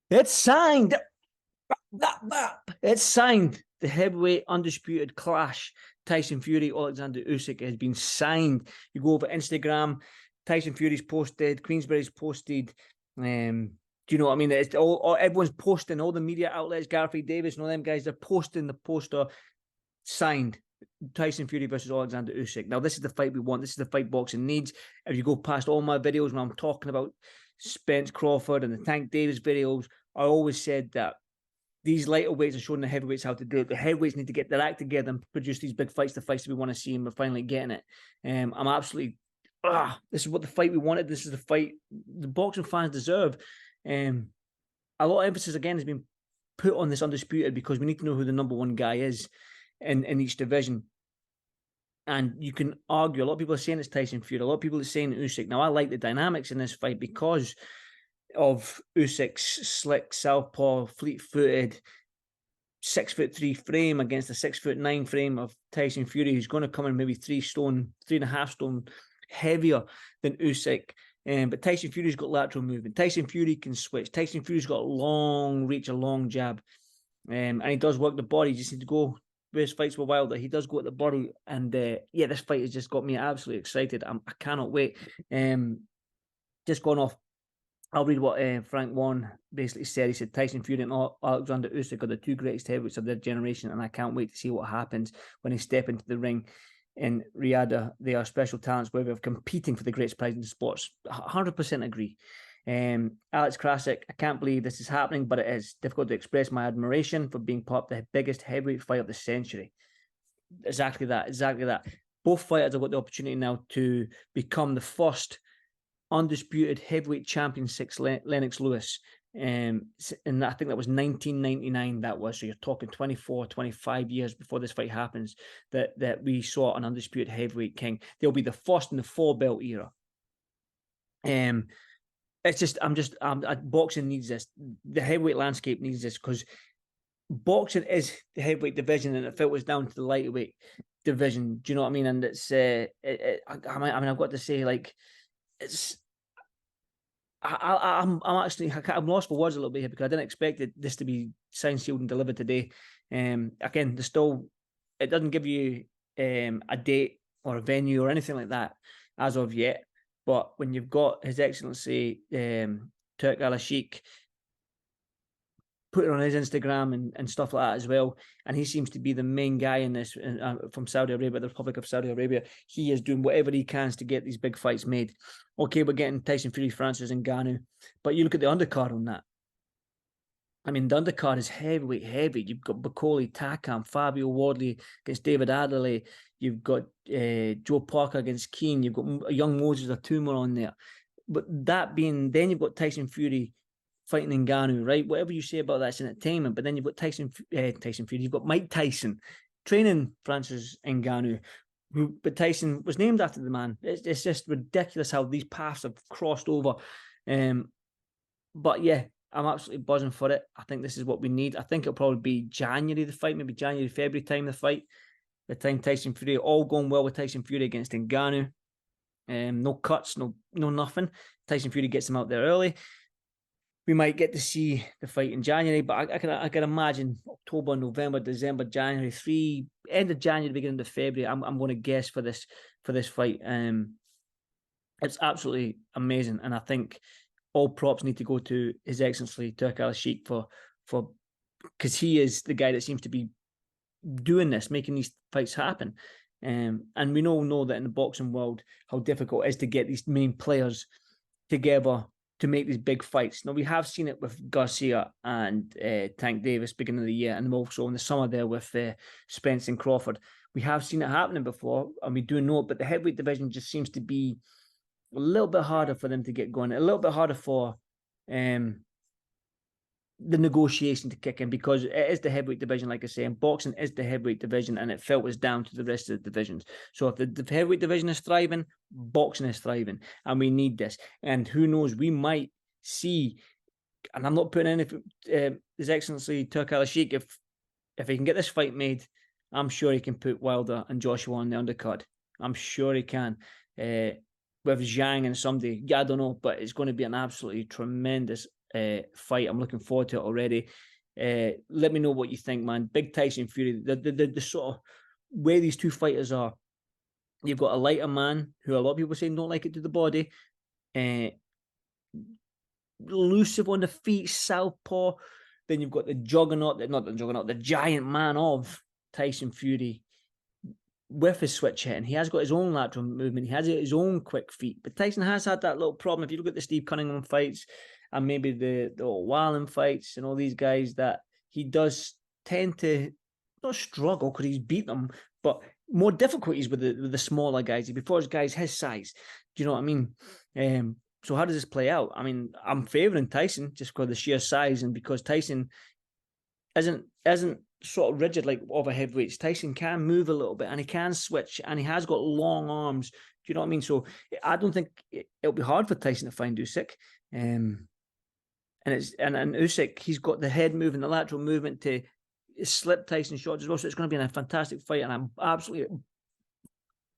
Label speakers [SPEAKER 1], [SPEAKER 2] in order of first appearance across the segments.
[SPEAKER 1] It's signed. It's signed. The heavyweight undisputed clash. Tyson Fury, Alexander Usyk has been signed. You go over Instagram. Tyson Fury's posted. Queensberry's posted. Do you know what I mean? It's all everyone's posting. All the media outlets, Garfield Davis and all them guys, they're posting the poster. Signed. Tyson Fury versus Alexander Usyk. Now, this is the fight we want. This is the fight boxing needs. If you go past all my videos when I'm talking about Spence Crawford and the Tank Davis videos, I always said that these lighter weights are showing the heavyweights how to do it. The heavyweights need to get their act together and produce these big fights, the fights that we want to see, and we're finally getting it. I'm absolutely, this is what the fight we wanted. This is the fight the boxing fans deserve. A lot of emphasis, again, has been put on this undisputed because we need to know who the number one guy is in each division. And you can argue, a lot of people are saying it's Tyson Fury, a lot of people are saying Usyk. Now, I like the dynamics in this fight because of Usyk's slick, southpaw, fleet-footed, 6'3" frame against a 6'9" frame of Tyson Fury, who's going to come in maybe 3.5 stone heavier than Usyk. But Tyson Fury's got lateral movement. Tyson Fury can switch. Tyson Fury's got long reach, a long jab. And he does work the body. You just need to go with his fights with Wilder. He does go at the body. And yeah, this fight has just got me absolutely excited. I cannot wait. Just going off, I'll read what Frank Warren basically said. He said, Tyson Fury and Alexander Usyk are the two greatest heavyweights of their generation, and I can't wait to see what happens when they step into the ring in Riyadh. They are special talents worthy of competing for the greatest prize in sports. 100% agree. Alex Krasik, I can't believe this is happening, but it is difficult to express my admiration for being part of the biggest heavyweight fight of the century. Exactly that. Both fighters have got the opportunity now to become the first undisputed heavyweight champion since Lennox Lewis. And I think that was 1999. That was, so you're talking 24, 25 years before this fight happens that we saw an undisputed heavyweight king. They'll be the first in the 4-belt era. It's just, boxing needs this. The heavyweight landscape needs this because boxing is the heavyweight division, and it filters down to the lightweight division. Do you know what I mean? And it's, I've got to say, like, it's. I'm lost for words a little bit here because I didn't expect this to be signed, sealed, and delivered today. Again, it doesn't give you a date or a venue or anything like that as of yet. But when you've got His Excellency Turk Al-Sheikh put it on his Instagram and stuff like that as well, and he seems to be the main guy in this from Saudi Arabia, the Republic of Saudi Arabia. He is doing whatever he can to get these big fights made. Okay, we're getting Tyson Fury, Francis Ngannou, but you look at the undercard on that. I mean, the undercard is heavyweight heavy. You've got Bakoli, Takam, Fabio Wardley against David Adderley. You've got Joe Parker against Keane. You've got young Moses Atuma on there. But that being, then you've got Tyson Fury fighting Ngannou, right? Whatever you say about that's entertainment. But then you've got Tyson Fury. You've got Mike Tyson training Francis Ngannou, but Tyson was named after the man. It's just ridiculous how these paths have crossed over. But yeah, I'm absolutely buzzing for it. I think this is what we need. I think it'll probably be January, the fight, maybe January, February time, the fight. The time Tyson Fury, all going well with Tyson Fury against Ngannou. No cuts, no nothing. Tyson Fury gets him out there early. We might get to see the fight in January, but I can imagine October, November, December, January, end of January, beginning of February. I'm going to guess for this fight. It's absolutely amazing, and I think all props need to go to His Excellency Turk Al-Sheikh for because he is the guy that seems to be doing this, making these fights happen. And we all know that in the boxing world how difficult it is to get these main players together to make these big fights. Now, we have seen it with Garcia and Tank Davis beginning of the year, and also in the summer there with Spence and Crawford. We have seen it happening before, and we do know it, but the heavyweight division just seems to be a little bit harder for them to get going, a little bit harder for the negotiation to kick in, because it is the heavyweight division, like I say, and boxing is the heavyweight division, and it filters down to the rest of the divisions. So if the heavyweight division is thriving, boxing is thriving, and we need this. And who knows, we might see, and I'm not putting in His Excellency Turk Al-Sheikh, if he can get this fight made, I'm sure he can put Wilder and Joshua on the undercard. I'm sure he can. With Zhang and somebody, I don't know, but it's going to be an absolutely tremendous fight. I'm looking forward to it already. Let me know what you think, man. Big Tyson Fury, the sort of where these two fighters are. You've got a lighter man who a lot of people saying don't like it to the body, elusive on the feet, southpaw. Then you've got the juggernaut, not the juggernaut, the giant man of Tyson Fury with his switch hitting. He has got his own lateral movement. He has his own quick feet. But Tyson has had that little problem. If you look at the Steve Cunningham fights and maybe the Wallen fights and all these guys, that he does tend to not struggle because he's beat them, but more difficulties with the smaller guys. He prefers guys his size. Do you know what I mean? So how does this play out? I mean, I'm favouring Tyson just because of the sheer size and because Tyson isn't sort of rigid like other heavyweights. Tyson can move a little bit and he can switch and he has got long arms. Do you know what I mean? So I don't think it'll be hard for Tyson to find Usyk. And Usyk, he's got the head movement, the lateral movement to slip Tyson shots as well. So it's going to be a fantastic fight, and I'm absolutely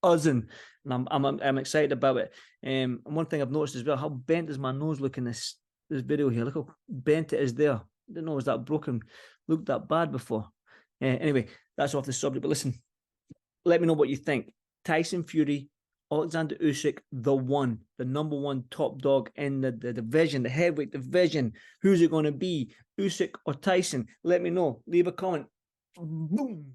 [SPEAKER 1] buzzing, and I'm excited about it. And one thing I've noticed as well, how bent does my nose look in this video here? Look how bent it is there. I didn't know it was that broken, looked that bad before. Anyway, that's off the subject. But listen, let me know what you think. Tyson Fury, Alexander Usyk, the number one top dog in the division, the heavyweight division. Who's it going to be, Usyk or Tyson? Let me know. Leave a comment. Boom.